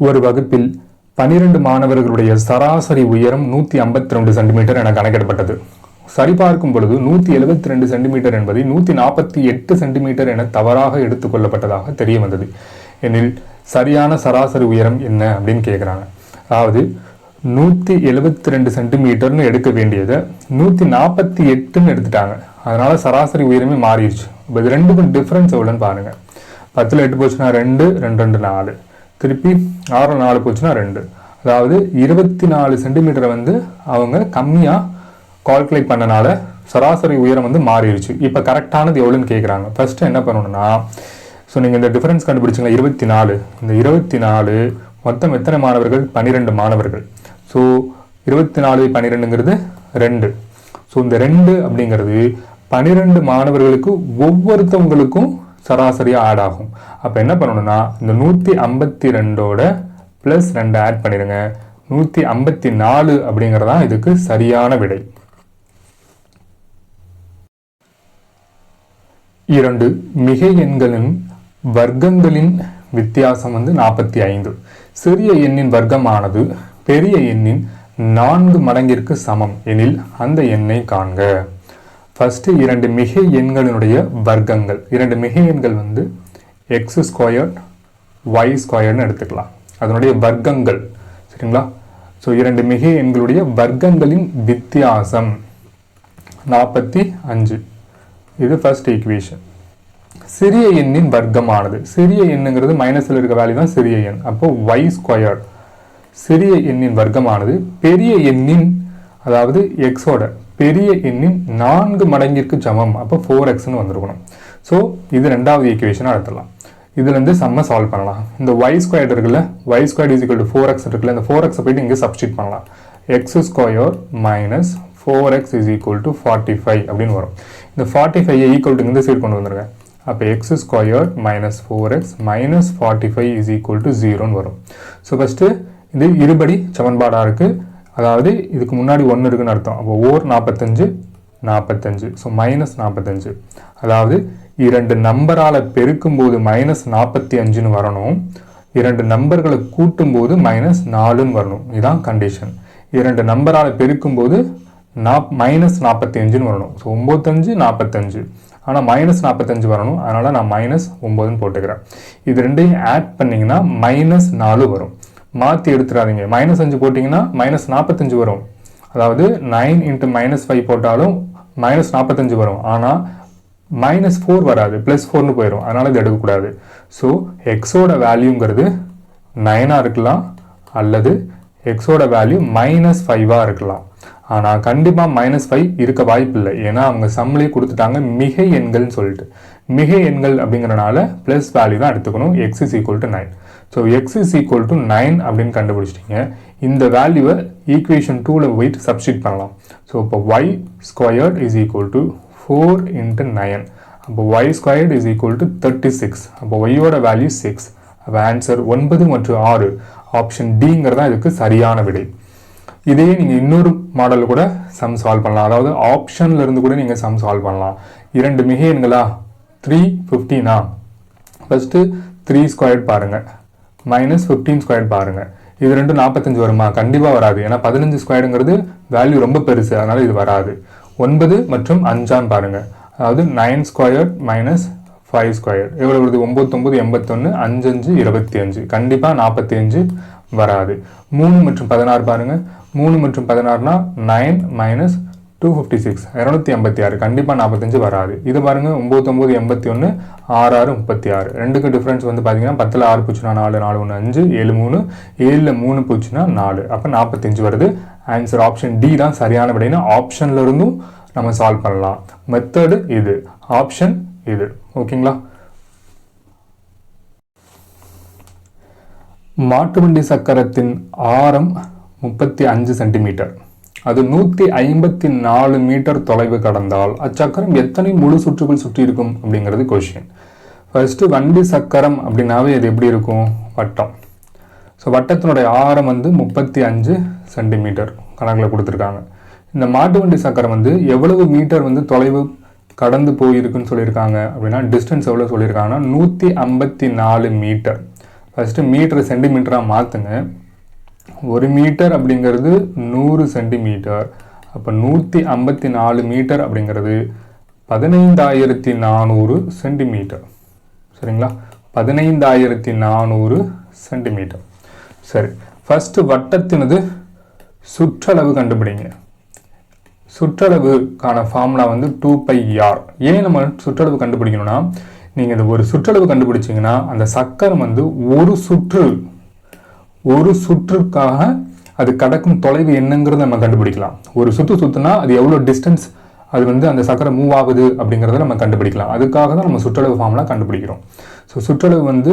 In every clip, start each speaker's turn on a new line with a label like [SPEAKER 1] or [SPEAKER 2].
[SPEAKER 1] ஒரு வகுப்பில் 12 மாணவர்களுடைய சராசரி உயரம் 152 சென்டிமீட்டர் என கணக்கிடப்பட்டது. சரிபார்க்கும் பொழுது 172 சென்டிமீட்டர் என்பதை 148 சென்டிமீட்டர் என தவறாக எடுத்துக்கொள்ளப்பட்டதாக தெரிய வந்தது. எனில் சரியான சராசரி உயரம் என்ன அப்படின்னு கேட்குறாங்க. அதாவது 172 சென்டிமீட்டர்னு எடுக்க வேண்டியதை 148ன்னு எடுத்துட்டாங்க. அதனால சராசரி உயரமே மாறிடுச்சு. இப்போ இது ரெண்டுக்கும் டிஃப்ரென்ஸ் எவ்வளோன்னு பாருங்க. 10ல் 8 போச்சுன்னா 2, 2 2 4, திருப்பி 6ல் 4 போச்சுன்னா 2. அதாவது 24 சென்டிமீட்டரை வந்து அவங்க கம்மியாக கால்குலேட் பண்ணனால சராசரி உயரம் வந்து மாறிடுச்சு. இப்போ கரெக்டானது எவ்வளோன்னு கேட்குறாங்க. ஃபர்ஸ்ட் என்ன பண்ணணும்னா, ஸோ நீங்கள் இந்த டிஃபரன்ஸ் கண்டுபிடிச்சிங்களா 24, இந்த 24 மொத்தம் எத்தனை மாணவர்கள்? 12 மாணவர்கள். ஸோ 24 12ங்கிறது 2. ஸோ இந்த 2 அப்படிங்கிறது 12 மாணவர்களுக்கு ஒவ்வொருத்தவங்களுக்கும் சராசரியாக ஆட் ஆகும். அப்போ என்ன பண்ணணும்னா, இந்த 152ஓட ப்ளஸ் 2 ஆட் பண்ணிடுங்க. 154 அப்படிங்கிறதா இதுக்கு சரியான விடை. 2 மிகை எண்களின் வர்க்கங்களின் வித்தியாசம் வந்து 45. சிறிய எண்ணின் வர்க்கமானது பெரிய எண்ணின் 4 மடங்கிற்கு சமம் எனில் அந்த எண்ணை காண்க. ஃபர்ஸ்ட் 2 மிகை எண்களினுடைய வர்க்கங்கள். 2 மிகை எண்கள் வந்து x ஸ்கொயர்ட் y ஸ்கொயர்ட்னு எடுத்துக்கலாம். அதனுடைய வர்க்கங்கள் சரிங்களா. ஸோ 2 மிகை எண்களுடைய வர்க்கங்களின் வித்தியாசம் 45. இது ஃபர்ஸ்ட் ஈக்குவேஷன். சிறிய எண்ணின் வர்க்கமானது, சிறிய எண்ணுங்கிறது மைனஸில் இருக்க வேல்யூ தான் சிறிய எண். அப்போ y ஸ்கொயர்ட் சிறிய எண்ணின் வர்க்கமானது பெரிய எண்ணின், அதாவது எக்ஸோட பெரிய எண்ணின் 4 மடங்கிற்கு சமம். அப்போ 4xன்னு வந்துருக்கணும். ஸோ இது ரெண்டாவது ஈக்குவேஷனாக எடுத்துடலாம். இதுலேருந்து சம்ம சால்வ் பண்ணலாம். இந்த y ஸ்கொயர்ட் இருக்குல்ல, y squared is equal to 4x இருக்குல்ல, இந்த 4x போயிட்டு இங்கே சப்ஸ்டிட் பண்ணலாம். x square minus 4x is equal to 45 அப்படின்னு வரும். இந்த 45 ஈக்குவல் டு இந்த சைடு கொண்டு வந்துருங்க. அப்போ x square minus 4x minus 45 is equal to 0ன்னு வரும். ஸோ ஃபஸ்ட்டு இது இருபடி சமன்பாடாக இருக்குது. அதாவது இதுக்கு முன்னாடி 1 இருக்குன்னு அர்த்தம். அப்போ ஓர் 45 45. So minus 45. அதாவது 2 நம்பரால் பெருக்கும்போது மைனஸ் 45ன்னு வரணும். 2 நம்பர்களை கூட்டும்போது மைனஸ் 4ன்னு வரணும். இதுதான் கண்டிஷன். 2 நம்பரால் பெருக்கும்போது மைனஸ் 45ன்னு வரணும். ஸோ 95 45. ஆனால் மைனஸ் 45 வரணும். அதனால் நான் மைனஸ் 9ன்னு போட்டுக்கிறேன். இது ரெண்டையும் ஆட் பண்ணிங்கன்னா மைனஸ் 4 வரும். மாற்றி எடுத்துடாதீங்க. மைனஸ் 5 போட்டிங்கன்னா மைனஸ் 45 வரும். அதாவது 9 இன்ட்டு மைனஸ் 5 போட்டாலும் மைனஸ் 45 வரும். ஆனால் மைனஸ் 4 வராது, ப்ளஸ் 4ன்னு போயிடும். அதனால் இது எடுக்கக்கூடாது. ஸோ எக்ஸோட வேல்யூங்கிறது 9ஆக இருக்கலாம், அல்லது எக்ஸோட வேல்யூ மைனஸ் 5ஆக இருக்கலாம். ஆனால் கண்டிப்பாக மைனஸ் 5 இருக்க வாய்ப்பு இல்லை. ஏன்னா அவங்க சம்மிலே கொடுத்துட்டாங்க மிகை எண்கள்னு சொல்லிட்டு. மிகை எண்கள் அப்படிங்கிறனால ப்ளஸ் வேல்யூ தான் எடுத்துக்கணும். X is equal to 9. So X is equal to 9 அப்படின்னு கண்டுபிடிச்சிட்டிங்க. இந்த வேல்யூவை ஈக்குவேஷன் 2ல் போயிட்டு சப்ஸ்டிட் பண்ணலாம். ஸோ இப்போ y squared is equal to 4 into 9. அப்போ y squared is equal to 36. அப்போ ஒய்யோட வேல்யூ 6. அப்போ ஆன்சர் 9 மற்றும் 6 ஆப்ஷன் டிங்கிறதா இதுக்கு சரியான விடை. இதையே நீங்கள் இன்னொரு மாடலில் கூட சம் சால்வ் பண்ணலாம். அதாவது ஆப்ஷன்ல இருந்து கூட நீங்கள் சம் சால்வ் பண்ணலாம். 2 மிகை எண்களா 3 15. ஃபர்ஸ்ட்டு 3 ஸ்கொயர்ட் பாருங்கள், மைனஸ் 15 ஸ்கொயர்ட் பாருங்கள். இது ரெண்டும் 45 வருமா? கண்டிப்பாக வராது. ஏன்னா 15 ஸ்கொயர்டுங்கிறது வேல்யூ ரொம்ப பெருசு, அதனால் இது வராது. 9 மற்றும் 5 பாருங்கள். அதாவது 9 ஸ்கொயர்ட் மைனஸ் 5 ஸ்கொயர் எவ்வளோ வருது? 9 9 81, 5 5 25. கண்டிப்பாக 45 வராது. 3 மற்றும் 16 பாருங்கள். 3 மற்றும் 16னா 9 மைனஸ் 256 256. கண்டிப்பாக 45 வராது. இது பாருங்கள் 9 9 81, 6 6 36. ரெண்டுக்கு டிஃப்ரென்ஸ் வந்து பார்த்தீங்கன்னா 10ல் 6 போச்சுன்னா 4 4 1 5 7 3 7ல் 3 போச்சுன்னா 4. அப்போ 45 வருது. ஆன்சர் ஆப்ஷன் டி தான் சரியான விடைன்னு ஆப்ஷன்ல இருந்தும் நம்ம சால்வ் பண்ணலாம். மெத்தடு இது, ஆப்ஷன் இது. ஓகேங்களா? மாட்டுவண்டி சக்கரத்தின் ஆரம் 35 சென்டிமீட்டர். அது 154 மீட்டர் தொலைவு கடந்தால் அச்சக்கரம் எத்தனை முழு சுற்றுகள் சுற்றி இருக்கும் அப்படிங்கிறது கொஸ்டின். ஃபர்ஸ்ட் வண்டி சக்கரம் அப்படின்னாவே இது எப்படி இருக்கும்? வட்டம். ஸோ வட்டத்தினுடைய ஆரம் வந்து 35 சென்டிமீட்டர் கணக்கில் கொடுத்துருக்காங்க. இந்த மாட்டு வண்டி சக்கரம் வந்து எவ்வளவு மீட்டர் வந்து தொலைவு கடந்து போயிருக்குன்னு சொல்லியிருக்காங்க அப்படின்னா டிஸ்டன்ஸ் எவ்வளோ சொல்லியிருக்காங்கன்னா 154 மீட்டர். ஃபஸ்ட்டு மீட்டர் சென்டிமீட்டராக மாற்றுங்க. 1 மீட்டர் அப்படிங்கிறது 100 சென்டிமீட்டர். அப்போ 154 மீட்டர் அப்படிங்கிறது 15400 சென்டிமீட்டர். சரிங்களா? 15400 சென்டிமீட்டர். சரி, ஃபஸ்ட்டு வட்டத்தினது சுற்றளவு கண்டுபிடிங்க. சுற்றளவுக்கான ஃபார்முலா வந்து 2πr. ஏன் நம்ம சுற்றளவு கண்டுபிடிக்கணும்னா, நீங்கள் இந்த ஒரு சுற்றளவு கண்டுபிடிச்சிங்கன்னா அந்த சக்கரம் வந்து ஒரு சுற்றுக்காக அது கடக்கும் தொலைவு என்னங்கிறத நம்ம கண்டுபிடிக்கலாம். ஒரு சுற்றுனா அது எவ்வளோ டிஸ்டன்ஸ் அது வந்து அந்த சக்கரம் மூவ் ஆகுது அப்படிங்கிறத நம்ம கண்டுபிடிக்கலாம். அதுக்காக தான் நம்ம சுற்றளவு ஃபார்முலா கண்டுபிடிக்கிறோம். ஸோ சுற்றளவு வந்து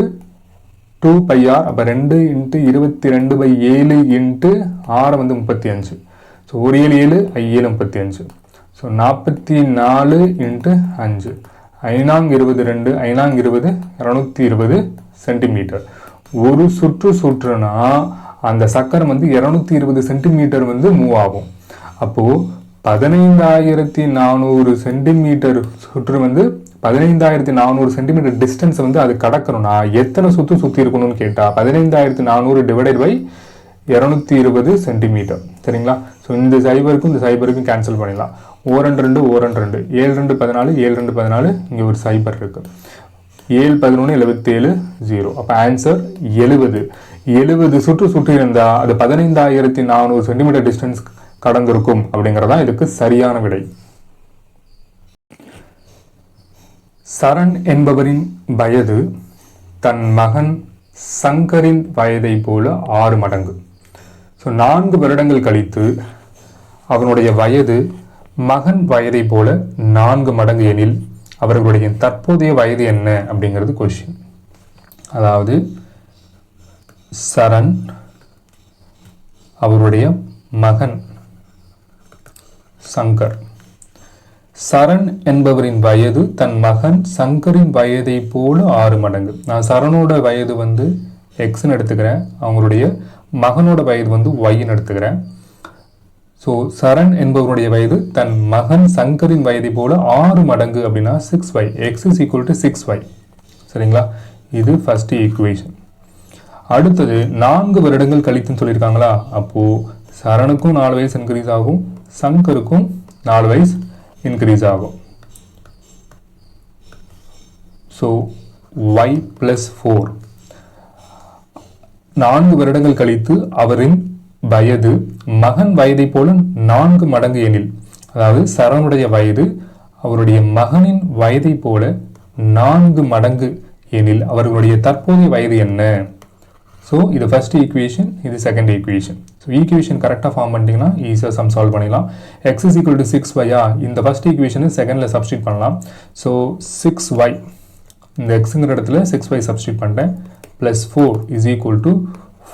[SPEAKER 1] 2πr. அப்போ 2 × 22/7 × r வந்து 35. ஸோ 1 7 7 7 35. So 44 × 5 5 22 5 20 220 centimetre. ஒரு சுற்றுனா அந்த சக்கரம் வந்து 220 சென்டிமீட்டர் வந்து மூவ் ஆகும். அப்போது 15400 சென்டிமீட்டர் சுற்று வந்து 15400 சென்டிமீட்டர் டிஸ்டன்ஸ் வந்து அது கடக்கணும்னா எத்தனை சுற்றி இருக்கணும்னு கேட்டால் 15400 டிவைடட் பை 220 சென்டிமீட்டர். சரிங்களா? ஸோ இந்த சைபருக்கும் கேன்சல் பண்ணிடலாம். 2 2 2 7 2 14 7 2 14. இங்கே ஒரு சைபர் இருக்குது. 7 11 77 0. அப்போ ஆன்சர் 70 சுற்றி இருந்தால் அது 15400 சென்டிமீட்டர் டிஸ்டன்ஸ் கடந்திருக்கும் அப்படிங்கிறதான் இதுக்கு சரியான விடை. சரண் என்பவரின் வயது தன் மகன் சங்கரின் வயதை போல 6 மடங்கு. ஸோ 4 வருடங்கள் கழித்து அவனுடைய வயது மகன் வயதை போல 4 மடங்கு எனில் அவர்களுடைய தற்போதைய வயது என்ன அப்படிங்கிறது கொஸ்டின். அதாவது சரண் அவருடைய மகன் சங்கர். சரண் என்பவரின் வயது தன் மகன் சங்கரின் வயதை போல 6 மடங்கு. நான் சரணோட வயது வந்து எக்ஸ்ன்னு எடுத்துக்கிறேன், அவங்களுடைய மகனோட வயது வந்து ஒய்ன்னு எடுத்துக்கிறேன். ஸோ சரண் என்பவருடைய வயது தன் மகன் சங்கரின் வயதை போல 6 மடங்கு அப்படின்னா 6y. x is equal to 6y. சரிங்களா? இது ஃபர்ஸ்ட் ஈக்குவேஷன். அடுத்தது 4 வருடங்கள் கழித்துன்னு சொல்லியிருக்காங்களா, அப்போது சரணுக்கும் 4 வயசு இன்க்ரீஸ் ஆகும், சங்கருக்கும் 4 வயசு இன்க்ரீஸ் ஆகும். So y + 4. 4 வருடங்கள் கழித்து அவரின் வயது மகன் வயதை போல 4 மடங்கு எனில், அதாவது சரணுடைய வயது அவருடைய மகனின் வயதை போல 4 மடங்கு எனில் அவர்களுடைய தற்போதைய வயது என்ன? ஸோ இது ஃபர்ஸ்ட் ஈக்குவேஷன், இது செகண்ட் ஈக்குவேஷன். ஸோ ஈக்குவேஷன் கரெக்டாக ஃபார்ம் பண்ணிட்டீங்கன்னா ஈஸியாக சம் சால்வ் பண்ணிடலாம். x is equal to 6y. இந்த ஃபர்ஸ்ட் ஈக்குவேஷனை செகண்டில் சப்ஸ்டியூட் பண்ணலாம். ஸோ 6y, இந்த எக்ஸுங்கிற இடத்துல 6y சப்ஸ்டியூட் பண்ணிட்டேன், plus 4 is equal to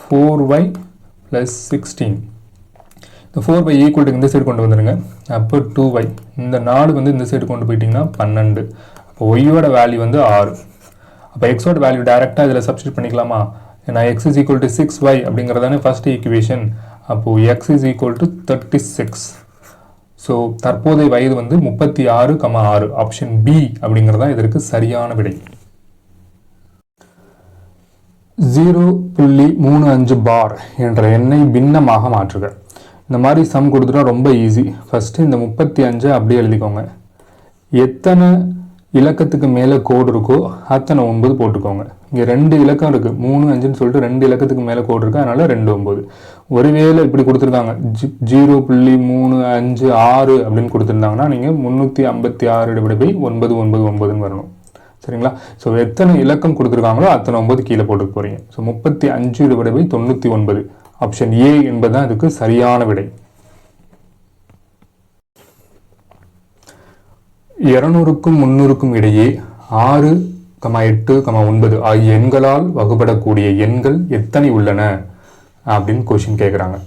[SPEAKER 1] 4y + 16. இந்த 4y ஈக்குவல் டு இந்த சைடு கொண்டு வந்துடுங்க. அப்போ 2y, இந்த 4 வந்து இந்த சைடு கொண்டு போயிட்டிங்கன்னா 12. அப்போ ஒய்யோட வேல்யூ வந்து 6. அப்போ எக்ஸோட வேல்யூ டைரெக்டாக இதில் சப்ஸ்டியூட் பண்ணிக்கலாமா? ஏன்னா x is equal to 6y அப்படிங்கிறதானே ஃபர்ஸ்ட் ஈக்குவேஷன். அப்போது x is equal to 36. So தற்போதைய வயது வந்து 36,6. ஆப்ஷன் பி அப்படிங்கிறதான் இதற்கு சரியான விடை. 0.35 பார் என்ற எண்ணை பின்னமாக மாற்றுக. இந்த மாதிரி சம் கொடுத்துட்டா ரொம்ப ஈஸி. ஃபஸ்ட்டு இந்த 35 அப்படியே எழுதிக்கோங்க. எத்தனை இலக்கத்துக்கு மேலே கோடு இருக்கோ அத்தனை 9 போட்டுக்கோங்க. இங்கே 2 இலக்கம் இருக்குது, 3 5ன்னு சொல்லிட்டு 2 இலக்கத்துக்கு மேலே கோடு இருக்குது, அதனால் 2 9. ஒருவேளை இப்படி கொடுத்துருக்காங்க 0.356 அப்படின்னு கொடுத்துருந்தாங்கன்னா நீங்கள் 356 ÷ 999 வரணும். சரிங்களா? ஸோ எத்தனை இலக்கம் கொடுத்துருக்காங்களோ அத்தனை 9 கீழே போட்டு போகிறீங்க. ஸோ 35 ÷ 99. ஆப்ஷன் ஏ என்பதுதான் இதுக்கு சரியான விடை. 200க்கும் 300க்கும் இடையே 6, 8, 9 ஆகிய எண்களால் வகுபடக்கூடிய எண்கள் எத்தனை உள்ளன அப்படின்னு கொஸ்டின் கேட்குறாங்க.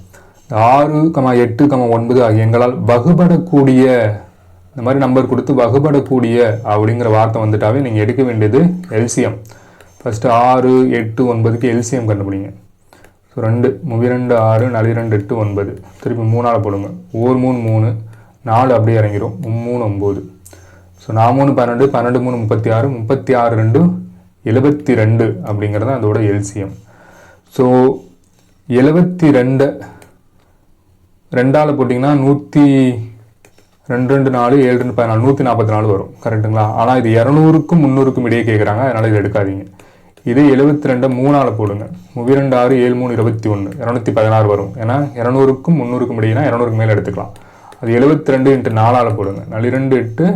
[SPEAKER 1] 6, 8, 9 ஆகிய எண்களால் வகுபடக்கூடிய, இந்த மாதிரி நம்பர் கொடுத்து வகுபடக்கூடிய அப்படிங்கிற வார்த்தை வந்துட்டாவே நீங்கள் எடுக்க வேண்டியது எல்சிஎம். ஃபஸ்ட்டு 6, 8, 9க்கு எல்சிஎம் கண்டுபிடிங்க. ஸோ 2 2 6 4 2 8 9. திருப்பி 3ஆல் போடுங்க. 1 3 3, 4 அப்படியே இறங்கிடும், 3 9. ஸோ 4 3 12, 12 3 36, 36 2 72 அப்படிங்கிறது அதோட எல்சிஎம். ஸோ 72 ரெண்டால் போட்டிங்கன்னா 102 4 7 2 14 144 வரும். கரெக்டுங்களா? ஆனால் இது 200க்கும் 300க்கும் இடையே கேட்குறாங்க, அதனால் இது எடுக்காதீங்க. இதே 72 3ஆல் போடுங்க. 32 6 7 3 21 216 வரும். ஏன்னா 200க்கும் 300க்கும் இடையினா 200க்கு மேலே எடுத்துக்கலாம். அது 72 × 4ஆல் போடுங்க. 42 8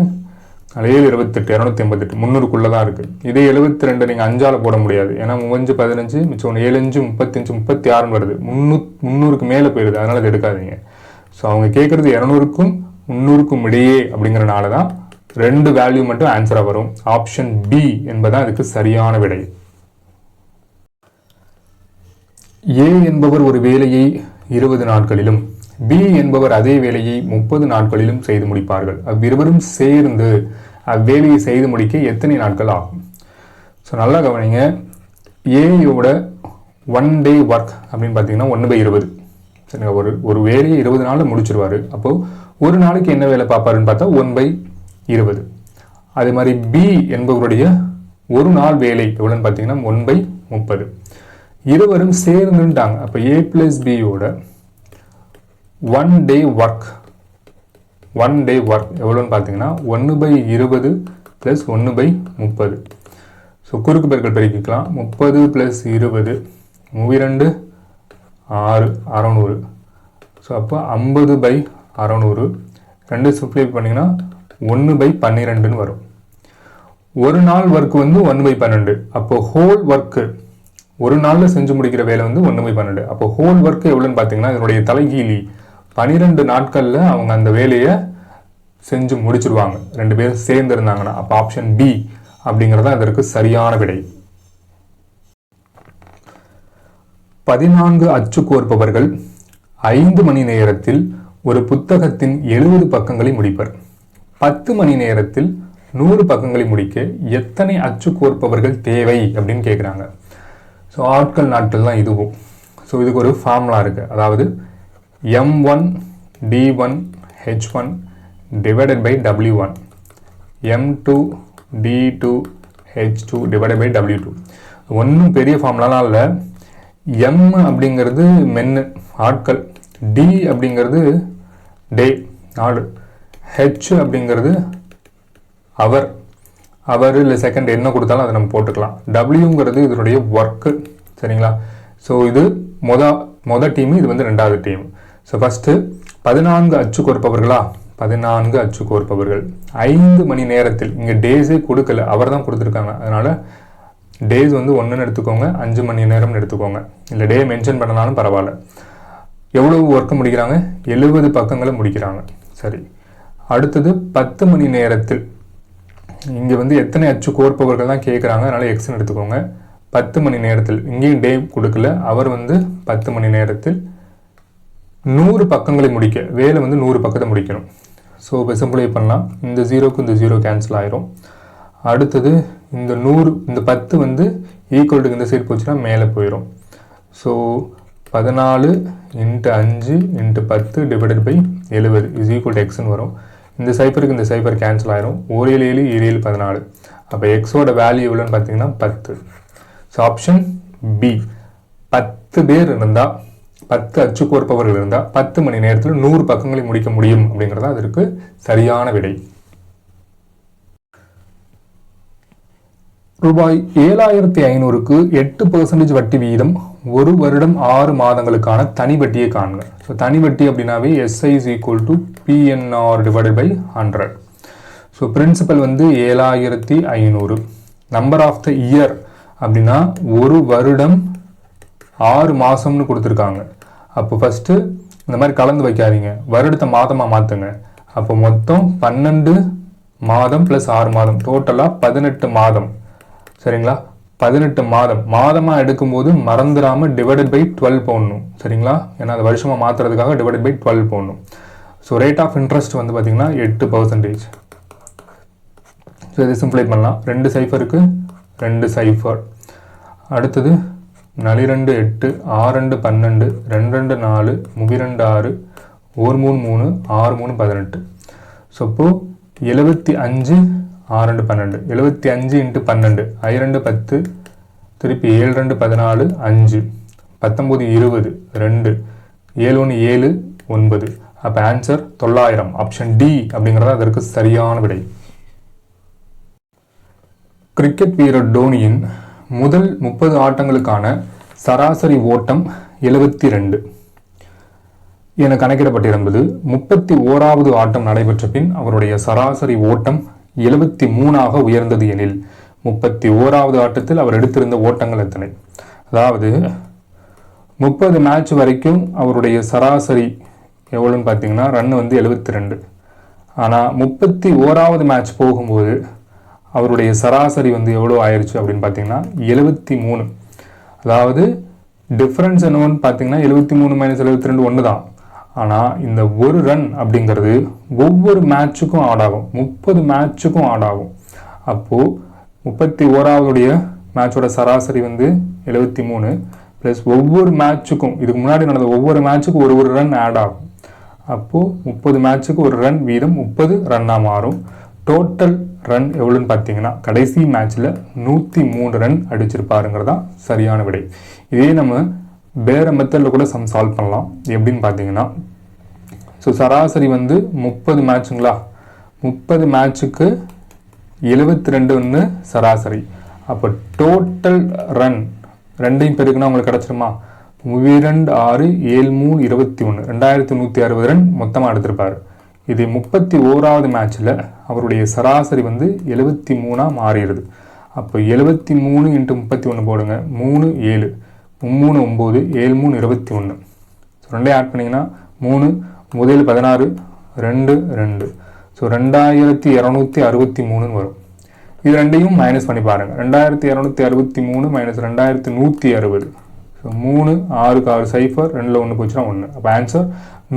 [SPEAKER 1] 7 28 288 300க்குள்ளே தான் இருக்குது. இதே 72 நீங்கள் 5ஆல் போட முடியாது. ஏன்னா 5 15 மிச்சம் 1 7 5 35 36 வருது. 300க்கு மேலே போயிடுது, அதனால் இது எடுக்காதீங்க. ஸோ அவங்க கேட்குறது 200க்கும் 300க்கும் இடையே அப்படிங்கிறனால தான் 2 வேல்யூ மட்டும் ஆன்சராக வரும். ஆப்ஷன் பி என்பதான் இதுக்கு சரியான விடை. ஏ என்பவர் ஒரு வேலையை 20 நாட்களிலும் பி என்பவர் அதே வேலையை 30 நாட்களிலும் செய்து முடிப்பார்கள். அவ்விருவரும் சேர்ந்து அவ்வேலையை செய்து முடிக்க எத்தனை நாட்கள் ஆகும்? ஸோ நல்லா கவனிங்க. ஏயோட 1 டே ஒர்க் அப்படின்னு பார்த்தீங்கன்னா 1/20. சரிங்க, ஒரு வேலையை 20 நாளில் முடிச்சிருவார். அப்போது ஒரு நாளைக்கு என்ன வேலை பார்ப்பாருன்னு பார்த்தா 1/20. அதே மாதிரி பி என்பவருடைய ஒரு நாள் வேலை எவ்வளோன்னு பார்த்தீங்கன்னா 1/30. இருவரும் சேர்ந்துட்டாங்க. அப்போ ஏ + பியோட 1 டே ஒர்க் எவ்வளோன்னு பார்த்தீங்கன்னா 1/20 + 1/30. ஸோ குறுக்கு பெருக்கல் பெருக்கிக்கலாம். 30 + 20 32 6 600. ஸோ அப்போ 50/600 2 சிம்ப்ளிஃபை பண்ணிங்கன்னா 1/12ன்னு வரும். ஒரு நாள் ஒர்க் வந்து 1/12. அப்போ ஹோல் ஒர்க்கு ஒரு நாளில் செஞ்சு முடிக்கிற வேலை வந்து 1/12. அப்போ ஹோல் ஒர்க் எவ்வளோன்னு பார்த்தீங்கன்னா இதனுடைய தலைகீழி 12 நாட்களில் அவங்க அந்த வேலையை செஞ்சு முடிச்சிருவாங்க, 2 பேரும் சேர்ந்து இருந்தாங்கன்னா. அப்போ ஆப்ஷன் பி அப்படிங்கிறதா இதற்கு சரியான விடை. 14 அச்சு கோர்ப்பவர்கள் 5 மணி நேரத்தில் ஒரு புத்தகத்தின் 70 பக்கங்களை முடிப்பர். 10 மணி நேரத்தில் 100 பக்கங்களை முடிக்க எத்தனை அச்சு கோர்ப்பவர்கள் தேவை அப்படின்னு கேட்குறாங்க. ஸோ ஆட்கள் நாட்கள் தான் இதுவும். ஸோ இதுக்கு ஒரு ஃபார்முலா இருக்குது. அதாவது M1 D1 H1 divided by W1 M2 D2 H2 divided by W2. ஒன்றும் பெரிய ஃபார்முலாலாம் இல்லை. M அப்படிங்கிறது மென்னு ஆட்கள், D அப்படிங்கிறது டே நாள், H அப்படிங்கிறது அவர் இல்லை செகண்ட் என்ன கொடுத்தாலும் அதை நம்ம போட்டுக்கலாம். டபிள்யூங்கிறது இதனுடைய ஒர்க்கு. சரிங்களா? ஸோ இது மொதல் டீமு, இது வந்து 2வது டீம். ஸோ ஃபஸ்ட்டு 14 அச்சு கோர்ப்பவர்களா? 14 அச்சு கோர்ப்பவர்கள் 5 மணி நேரத்தில், இங்கே டேஸே கொடுக்கல, அவர் தான் கொடுத்துருக்காங்க. அதனால் டேஸ் வந்து 1ன்னு எடுத்துக்கோங்க, 5 மணி நேரம்னு எடுத்துக்கோங்க. இல்லை டே மென்ஷன் பண்ணனாலும் பரவாயில்ல. எவ்வளவு ஒர்க்கு முடிக்கிறாங்க? 70 பக்கங்களை முடிக்கிறாங்க. சரி, அடுத்தது 10 மணி நேரத்தில், இங்கே வந்து எத்தனை அச்சு கோர்ப்பவர்கள் தான் கேட்குறாங்க, அதனால் எக்ஸ்ன்னு எடுத்துக்கோங்க. 10 மணி நேரத்தில், இங்கேயும் டே கொடுக்கல, அவர் வந்து 10 மணி நேரத்தில் 100 பக்கங்களை முடிக்க, வேலை வந்து 100 பக்கத்தை முடிக்கணும். ஸோ இப்போ சிம்பிளை பண்ணலாம். இந்த 0க்கு இந்த 0 கேன்சல் ஆயிரும். அடுத்தது இந்த 100 இந்த 10 வந்து ஈக்குவல் டு இந்த சைடு போச்சுன்னா மேலே போயிடும். So 14 × 5 × 10 divided by 70 is equal to எக்ஸ்ன்னு வரும். இந்த சைஃபருக்கு இந்த சைஃபர் கேன்சல் ஆயிரும். 1 7 7 7 14. அப்போ எக்ஸோட வேல்யூ எவ்வளோன்னு பார்த்தீங்கன்னா 10. So option B. 10 பேர் இருந்தால், 10 அச்சு கோர்ப்பவர்கள் இருந்தால் 10 மணி நேரத்தில் 100 பக்கங்களை முடிக்க முடியும் அப்படிங்கிறது அதற்கு சரியான விடை. ரூபாய் 7500க்கு 8% வட்டி வீதம் 1 வருடம் 6 மாதங்களுக்கான தனி வட்டியை காண்க. ஸோ தனி வட்டி அப்படின்னாவே SI is equal to PNR divided by 100. So principal வந்து 7500. நம்பர் ஆஃப் த இயர் அப்படின்னா 1 வருடம் 6 மாதம்னு கொடுத்துருக்காங்க. அப்போ ஃபஸ்ட்டு இந்த மாதிரி கலந்து வைக்காதீங்க, வருடத்தை மாதமாக மாற்றுங்க. அப்போ மொத்தம் 12 மாதம் + 6 மாதம், டோட்டலாக 18 மாதம். சரிங்களா? 18 மாதம். மாதமாக எடுக்கும்போது மறந்துடாமல் டிவைடட் பை 12 போடணும். சரிங்களா? ஏன்னா அது வருஷமாக மாற்றுறதுக்காக டிவைடட் பை 12 போடணும். ஸோ ரேட் ஆஃப் இன்ட்ரெஸ்ட் வந்து பார்த்திங்கன்னா 8%. ஸோ இதை சிம்பிளை பண்ணலாம். 2 சைஃபருக்கு 2 சைஃபர். அடுத்தது 4 2 8 6 2 12 2 4 32 6 1 3 3 6 3 18. ஸோ இப்போது 75 6 2 12 75 × 12 I2 10 திருப்பி 7 2 14 5 19 20 2 7 1 7 9 அப்போ ஆன்சர் 900 ஆப்ஷன் டி அப்படிங்கிறது அதற்கு சரியான விடை. கிரிக்கெட் வீரர் டோனியின் முதல் 30 ஆட்டங்களுக்கான சராசரி ஓட்டம் 72 என கணக்கிடப்பட்டிருந்தது. 31வது ஆட்டம் நடைபெற்ற பின் அவருடைய சராசரி ஓட்டம் 73ஆக உயர்ந்தது எனில் 31வது ஆட்டத்தில் அவர் எடுத்திருந்த ஓட்டங்கள் எத்தனை? அதாவது 30 மேட்ச் வரைக்கும் அவருடைய சராசரி எவ்வளோன்னு பார்த்தீங்கன்னா ரன் வந்து 72. ஆனால் 31வது மேட்ச் போகும்போது அவருடைய சராசரி வந்து எவ்வளோ ஆயிடுச்சு அப்படின்னு பார்த்தீங்கன்னா 73. அதாவது டிஃப்ரென்ஸ் என்னன்னு பார்த்தீங்கன்னா 73 - 72 ஒன்று தான். ஆனால் இந்த ஒரு ரன் அப்படிங்கிறது ஒவ்வொரு மேட்சுக்கும் ஆட் ஆகும், 30 மேட்சுக்கும் ஆட் ஆகும். அப்போது 31வது மேட்சோட சராசரி வந்து 73 ப்ளஸ் ஒவ்வொரு மேட்சுக்கும் இதுக்கு முன்னாடி நடந்த ஒவ்வொரு மேட்சுக்கும் ஒரு ரன் ஆட் ஆகும். அப்போது 30 மேட்சுக்கு ஒரு ரன் வீதம் 30 ரன்னாக மாறும். டோட்டல் ரன் எவ்வளோன்னு பார்த்தீங்கன்னா கடைசி மேட்ச்சில் 103 ரன் அடிச்சிருப்பாருங்கிறதான் சரியான விடை. இதே நம்ம வேறு மெத்தடில் கூட சால்வ் பண்ணலாம். எப்படின்னு பார்த்தீங்கன்னா ஸோ சராசரி வந்து 30 மேட்சுங்களா, 30 மேட்சுக்கு 72 சராசரி. அப்போ டோட்டல் ரன் ரெண்டையும் பெருக்குன்னா உங்களுக்கு கிடச்சிருமா? 2 6 7 3 21 2160 ரன் மொத்தமாக எடுத்திருப்பார். இது 31வது மேட்ச்சில் அவருடைய சராசரி வந்து 73ஆக மாறிடுது. அப்போ 73 × 31 போடுங்க, 3 7 3 9 7 3 21. ஸோ ரெண்டையும் ஆட் பண்ணிங்கன்னா 3 முதல் 16 2 2 ஸோ 2263 வரும். இது ரெண்டையும் மைனஸ் பண்ணி பாருங்கள். 2263 - 2160. ஸோ 3 6 6 0 2ல் 1 போச்சுன்னா 1. அப்போ ஆன்சர்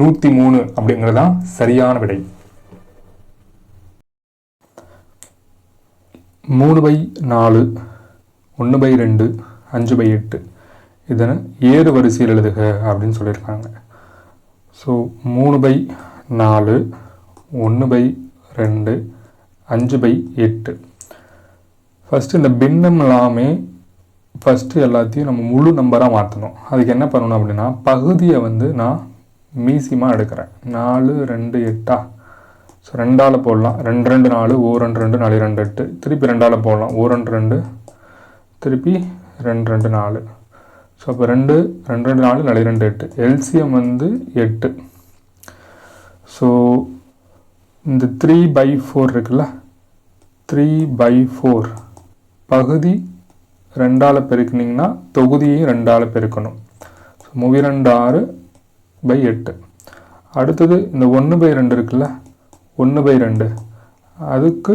[SPEAKER 1] 103 அப்படிங்கிறது தான் சரியான விடை. 3/4 1/2 5/8 இதனை ஏறு வரிசையில் எழுதுக அப்படின்னு சொல்லியிருக்காங்க. ஸோ 3/4 1/2 5/8. ஃபஸ்ட்டு இந்த பின்னம் எல்லாமே ஃபஸ்ட்டு எல்லாத்தையும் நம்ம முழு நம்பராக மாற்றணும். அதுக்கு என்ன பண்ணணும் அப்படின்னா பகுதியை வந்து நான் மீசியமாக எடுக்கிறேன். 4 2 8 ஸோ 2ஆல் போடலாம். 2 2 4 ஓ 2 2 4 2 8 திருப்பி 2ஆல் போடலாம். ஓ 2 2 திருப்பி 2 2 4 ஸோ அப்போ 2 2 2 4 4 2 8 எல்சிஎம் வந்து 8. ஸோ இந்த 3/4 இருக்குல்ல, 3/4 பகுதி 2ஆல் பெருக்குனிங்கன்னா தொகுதியையும் 2ஆல் பெருக்கணும். ஸோ 36/8. அடுத்தது இந்த 1/2 இருக்குல்ல, 1/2 அதுக்கு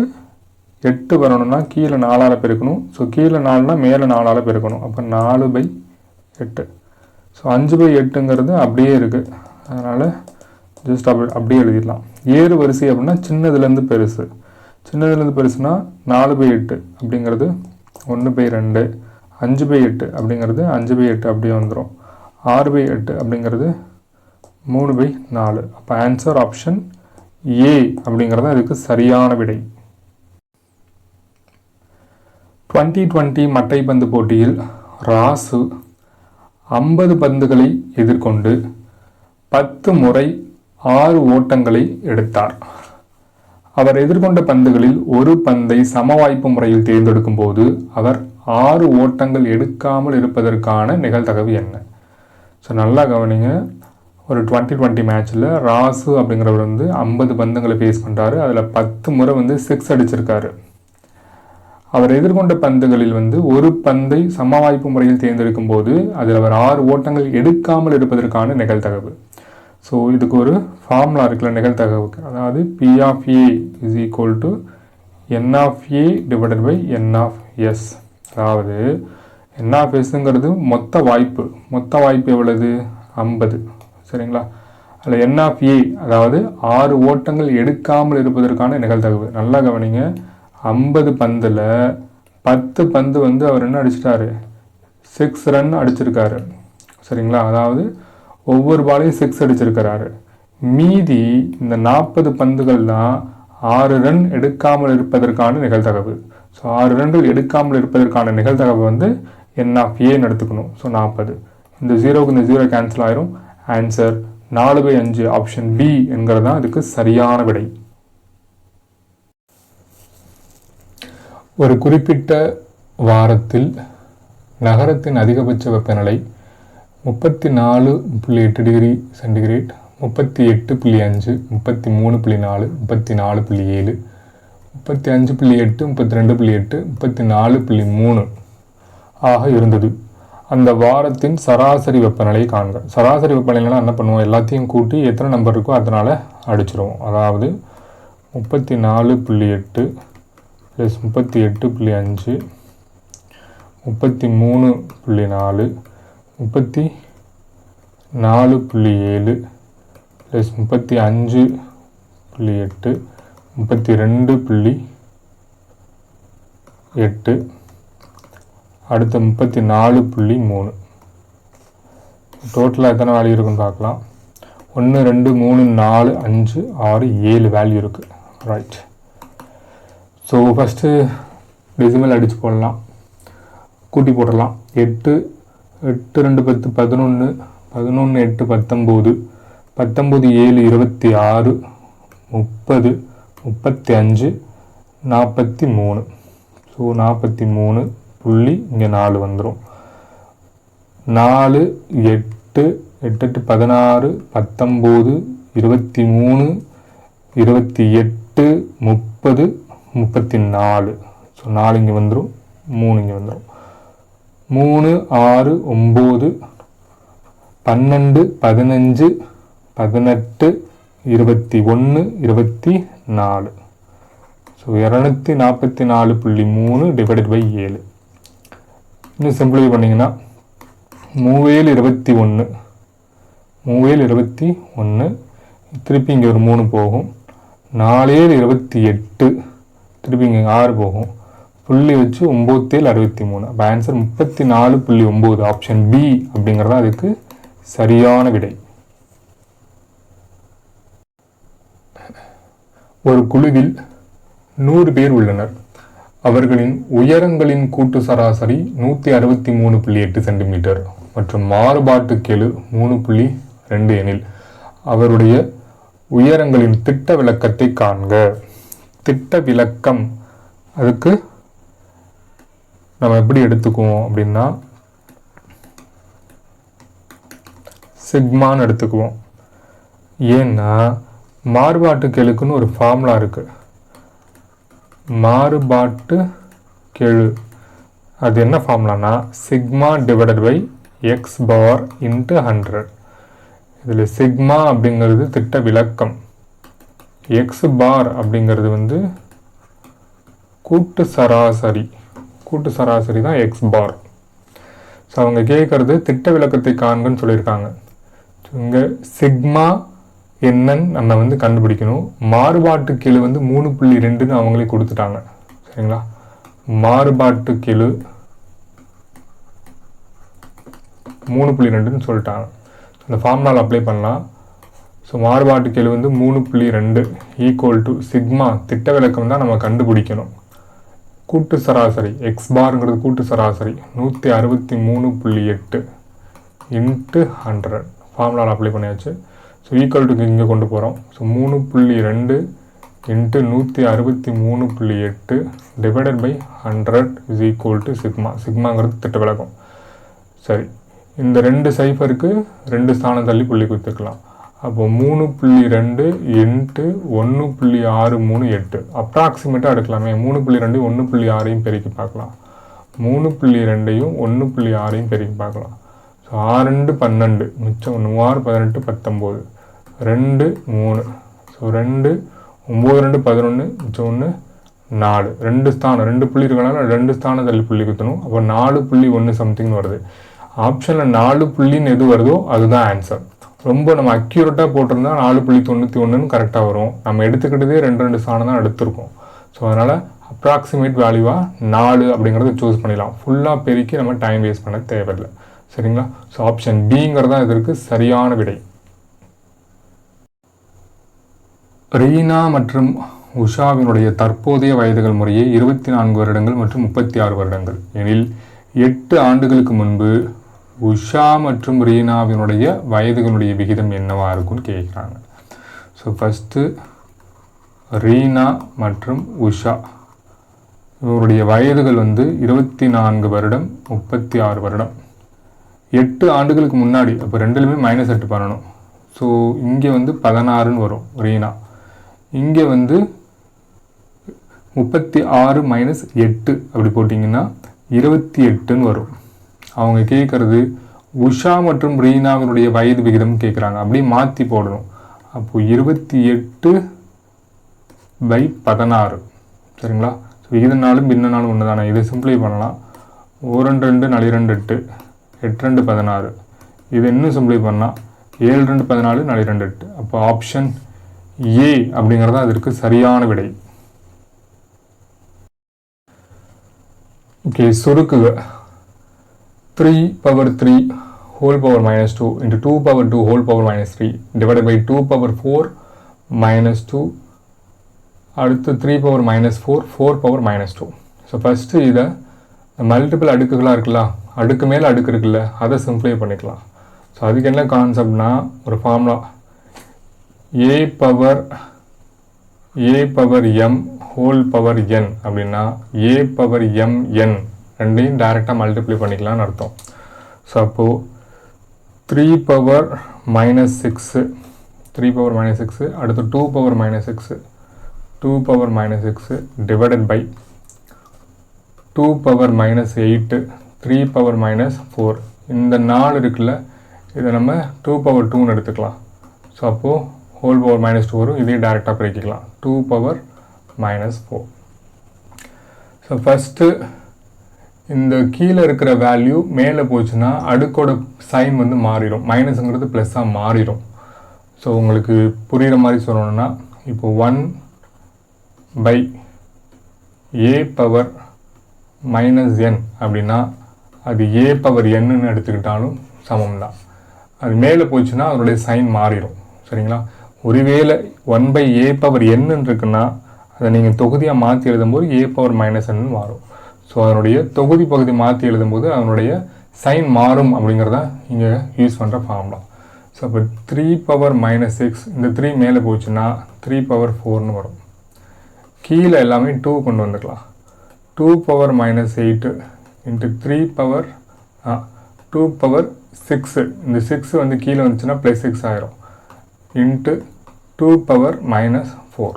[SPEAKER 1] 8 வரணும்னா கீழே 4ஆல் பெருக்கணும். ஸோ கீழே 4னா மேலே 4ஆல் பெருக்கணும். அப்போ 4/8. ஸோ 5/8ங்கிறது அப்படியே இருக்குது. அதனால் ஜஸ்ட் அப்படியே எழுதிடலாம். ஏறு வரிசை அப்படின்னா சின்னதுலேருந்து பெருசு. சின்னதுலேருந்து பெருசுனா 4/8 அப்படிங்கிறது 1/2, 5/8 அப்படிங்கிறது 5/8 அப்படியே வந்துடும், 6/8 அப்படிங்கிறது 3/4. அப்போ ஆன்சர் ஆப்ஷன் ஏ அப்படிங்கிறது அதுக்கு சரியான விடை. 2020 மட்டைப்பந்து போட்டியில் ராசு 50 பந்துகளை எதிர்கொண்டு 10 முறை 6 ஓட்டங்களை எடுத்தார். அவர் எதிர்கொண்ட பந்துகளில் ஒரு பந்தை சமவாய்ப்பு முறையில் தேர்ந்தெடுக்கும் போது அவர் 6 ஓட்டங்கள் எடுக்காமல் இருப்பதற்கான நிகழ்தகவு என்ன? ஸோ நல்லா கவனிங்க. ஒரு 2020 மேட்ச்சில் ராசு அப்படிங்கிறவர் வந்து 50 பந்துங்களை ஃபேஸ் பண்ணுறாரு. அதில் 10 முறை வந்து 6 அடிச்சிருக்காரு. அவர் எதிர்கொண்ட பந்துகளில் வந்து ஒரு பந்தை சமவாய்ப்பு முறையில் தேர்ந்தெடுக்கும் போது அதில் அவர் 6 ஓட்டங்கள் எடுக்காமல் இருப்பதற்கான நிகழ்தகவு. ஸோ இதுக்கு ஒரு ஃபார்முலா இருக்குல்ல நிகழ்தகவுக்கு, அதாவது P of A is equal to N of A divided by N of S. அதாவது N of Sங்கிறது மொத்த வாய்ப்பு எவ்வளவு? 50. சரிங்களா? அதில் N of A அதாவது 6 ஓட்டங்கள் எடுக்காமல் இருப்பதற்கான நிகழ்தகவு. நல்லா கவனிங்க. 50 பந்தில் 10 பந்து வந்து அவர் என்ன அடிச்சிட்டாரு? 6 ரன் அடிச்சிருக்காரு. சரிங்களா? அதாவது ஒவ்வொரு பாலையும் 6 அடிச்சிருக்கிறாரு. மீதி இந்த 40 பந்துகள் தான் 6 ரன் எடுக்காமல் இருப்பதற்கான நிகழ்தகவு. ஸோ 6 ரன்கள் எடுக்காமல் இருப்பதற்கான நிகழ்தகவு வந்து N(A) எடுத்துக்கணும். ஸோ 40. இந்த 0க்கு இந்த 0 கேன்சல் ஆயிரும். ஆன்சர் 4/5 ஆப்ஷன் பி என்கிறது தான் இதுக்கு சரியான விடை. ஒரு குறிப்பிட்ட வாரத்தில் நகரத்தின் அதிகபட்ச வெப்பநிலை 34.8 டிகிரி சென்டிகிரேட், 38.5, 33.4, 34.7, 35.8, 32.8, 34.3 ஆக இருந்தது. அந்த வாரத்தின் சராசரி வெப்பநிலை காண்க. சராசரி வெப்பநிலைனா என்ன பண்ணுவோம், எல்லாத்தையும் கூட்டி எத்தனை நம்பர் இருக்கோ அதனால் அடிச்சிருவோம். அதாவது 34.8 + 38.5, 33.4, 34.7 + 35.8, 32.8, அடுத்த 34.3. டோட்டலாக எத்தனை வேல்யூ இருக்குன்னு பார்க்கலாம். 1 2 3 4 5 6 7 வேல்யூ இருக்குது. ரைட். ஸோ ஃபஸ்ட்டு டெசிமல் அடித்து போடலாம், கூட்டி போடலாம். 8 8 2 10 11, 11 8 19, 19 7 26, 30, 35, 43. ஸோ 43 புள்ளி இங்கே 4 வந்துடும். 4 8 8 16 19 23 28 30 34. ஸோ 4 இங்கே வந்துடும், 3 இங்கே வந்துடும். 3 6 9 12 15 18 21 24. So 244.3 divided by 7. இன்னும் சிம்பிளிஃபை பண்ணிங்கன்னா 3 21, 3 21, திருப்பி இங்கே ஒரு 3 போகும். 4 28, திருப்பி இங்கே 6 போகும். புள்ளி வச்சு 9 63. அப்போ ஆன்சர் 34.9 ஆப்ஷன் பி அப்படிங்கிறது அதுக்கு சரியான விடை. ஒரு குழுவில் 100 பேர் உள்ளனர். அவர்களின் உயரங்களின் கூட்டு சராசரி 163.8 சென்டிமீட்டர் மற்றும் மாறுபாட்டு கெழு 3.2 எனில் அவருடைய உயரங்களின் திட்ட விலக்கத்தை காண்க. திட்ட விலக்கம் அதுக்கு நம்ம எப்படி எடுத்துக்குவோம் அப்படின்னா சிக்மான்னு எடுத்துக்குவோம். ஏன்னா மாறுபாட்டு கெழுக்குன்னு ஒரு ஃபார்முலா இருக்கு. மாறுபாட்டு கெழு அது என்ன ஃபார்முலானா sigma divided by x bar into 100. இதில் சிக்மா அப்படிங்கிறது திட்ட விலக்கம், எக்ஸ் பார் அப்படிங்கிறது வந்து கூட்டு சராசரி. கூட்டு சராசரி தான் எக்ஸ் பார். ஸோ அவங்க கேட்கறது திட்ட விலக்கத்தை காண்கன்னு சொல்லியிருக்காங்க. இங்கே சிக்மா என்னன்னு நம்ம வந்து கண்டுபிடிக்கணும். மாறுபாட்டு கெழு வந்து 3.2ன்னு அவங்களே கொடுத்துட்டாங்க. சரிங்களா, மாறுபாட்டு கெழு 3.2ன்னு சொல்லிட்டாங்க. இந்த ஃபார்முலாவில் அப்ளை பண்ணலாம். ஸோ மாறுபாட்டு கெழு வந்து 3.2 ஈக்குவல் டு சிக்மா திட்ட விலக்கம் தான் நம்ம கண்டுபிடிக்கணும். கூட்டு சராசரி எக்ஸ் பார்ங்கிறது கூட்டு சராசரி 163.8 இன்ட்டு 100. ஃபார்முலாவில் அப்ளை பண்ணியாச்சு. ஸோ ஈக்குவல் டு இங்கே கொண்டு போகிறோம். So 3.2 into 163.8 divided by 100 is equal to sigma. சிக்மாங்கிறது திட்ட விலக்கம். சரி, இந்த 2 சைஃபருக்கு 2 ஸ்தானம் தள்ளி புள்ளி கொடுத்துக்கலாம். அப்போ 3.2 இன்ட்டு 1.638 அப்ராக்சிமேட்டாக எடுக்கலாமே. 3.2 1.6ஐயும் பெருக்கி பார்க்கலாம். 3.2ஐயும் 1.6ஐயும் பெருக்கி பார்க்கலாம். ஸோ 6 2 12 மிச்சம் 6 18 19 2 3. ஸோ 2 9 2 11 மிச்சம் 1 4. 2 ஸ்தானம் 2 புள்ளி இருக்கனால 2 ஸ்தானம் தள்ளி புள்ளி குத்தணும். அப்போ 4.1 சம்திங்னு வருது. ஆப்ஷனில் 4 புள்ளின்னு எது வருதோ அதுதான் ஆன்சர். ரொம்ப நம்ம அக்யூரேட்டாக போட்டிருந்தா 4.91ன்னு கரெக்டாக வரும். நம்ம எடுத்துக்கிட்டதே 2 ஸ்தானம் தான் எடுத்திருக்கோம். ஸோ அதனால் அப்ராக்சிமேட் வேல்யூவாக 4 அப்படிங்கிறத சூஸ் பண்ணிடலாம். ஃபுல்லாக பெருக்கி நம்ம டைம் வேஸ்ட் பண்ண தேவையில்லை. சரிங்களா, ஸோ ஆப்ஷன் பிங்கிறது தான் இதற்கு சரியான விடை. ரீனா மற்றும் உஷாவினுடைய தற்போதைய வயதுகள் முறையே 24 வருடங்கள் மற்றும் 36 வருடங்கள் எனில் 8 ஆண்டுகளுக்கு முன்பு உஷா மற்றும் ரீனாவினுடைய வயதுகளுடைய விகிதம் என்னவா இருக்கும்னு கேட்குறாங்க. ஸோ ஃபஸ்ட்டு ரீனா மற்றும் உஷா இவருடைய வயதுகள் வந்து 24 வருடம் 36 வருடம். 8 ஆண்டுகளுக்கு முன்னாடி, அப்போ ரெண்டுலையுமே -8 பண்ணணும். ஸோ இங்கே வந்து 16ன்னு வரும் ரீனா, இங்கே வந்து 36 - 8 அப்படி போட்டிங்கன்னா 28ன்னு வரும். அவங்க கேட்குறது உஷா மற்றும் ரீனாவினுடைய வயது விகிதம் கேட்குறாங்க, அப்படியே மாற்றி போடணும். அப்போது 28/16 சரிங்களா. ஸோ விகிதனாலும் பின்னனாலும் ஒன்று தானே, இதை சிம்பிளை பண்ணலாம். 2 2 4 2 8 8 2 16. இது இன்னும் சிம்பிளை பண்ணலாம். 7 2 14 4 2 8. அப்போ ஆப்ஷன் ஏ அப்படிங்கிறதா அதற்கு சரியான விடை. ஓகே, சுருக்குக 3/3 whole power -2 into 2/2 whole power -3 divided by 2/4 -2 அடுத்து 3/4 4 4/-2. ஸோ ஃபஸ்ட்டு இதை மல்டிபிள் அடுக்குகளாக இருக்குல்ல, அடுக்கு மேலே அடுக்கு இருக்குல்ல, அதை சிம்பிளை பண்ணிக்கலாம். ஸோ அதுக்கு என்ன கான்செப்ட்னா, ஒரு formula a/m whole power n அப்படின்னா a/mn ரெண்டையும் டைரெக்டாக மல்டிப்ளை பண்ணிக்கலாம்னு அர்த்தம். ஸோ அப்போது 3/-6 3/-6 அடுத்து 2/-6 2/-6 டிவைடட் பை 2/-8 3/-4. இந்த 4 இருக்குல்ல, இதை நம்ம 2/2ன்னு எடுத்துக்கலாம். ஸோ அப்போது ஹோல் பவர் -2 வரும், இதையும் டைரெக்டாக பிரிக்கலாம் 2/-4. ஸோ ஃபஸ்ட்டு இந்த கீழே இருக்கிற வேல்யூ மேலே போச்சுன்னா அடுக்கோட சைன் வந்து மாறிடும், மைனஸுங்கிறது ப்ளஸ்ஸாக மாறிடும். ஸோ உங்களுக்கு புரிகிற மாதிரி சொல்லணும்னா, இப்போ 1/a/-n அப்படின்னா அது a/n எடுத்துக்கிட்டாலும் சமம் தான். அது மேலே போச்சுன்னா அதனுடைய சைன் மாறிடும் சரிங்களா. ஒருவேளை 1/a/n இருக்குன்னா அதை நீங்கள் தொகுதியாக மாற்றி எழுதும்போது a/-n மாறும். ஸோ அதனுடைய தொகுதி பகுதி மாற்றி எழுதும்போது அதனுடைய சைன் மாறும் அப்படிங்கிறத இங்கே யூஸ் பண்ணுற ஃபார்முலா. ஸோ அப்போ 3/-6 இந்த 3 மேலே போச்சுன்னா 3/4ன்னு வரும். கீழே எல்லாமே 2 கொண்டு வந்துக்கலாம். 2/-8 இன்ட்டு 2/6 இந்த 6 வந்து கீழே வந்துச்சுன்னா +6 ஆயிரும் இன்ட்டு 2/-4.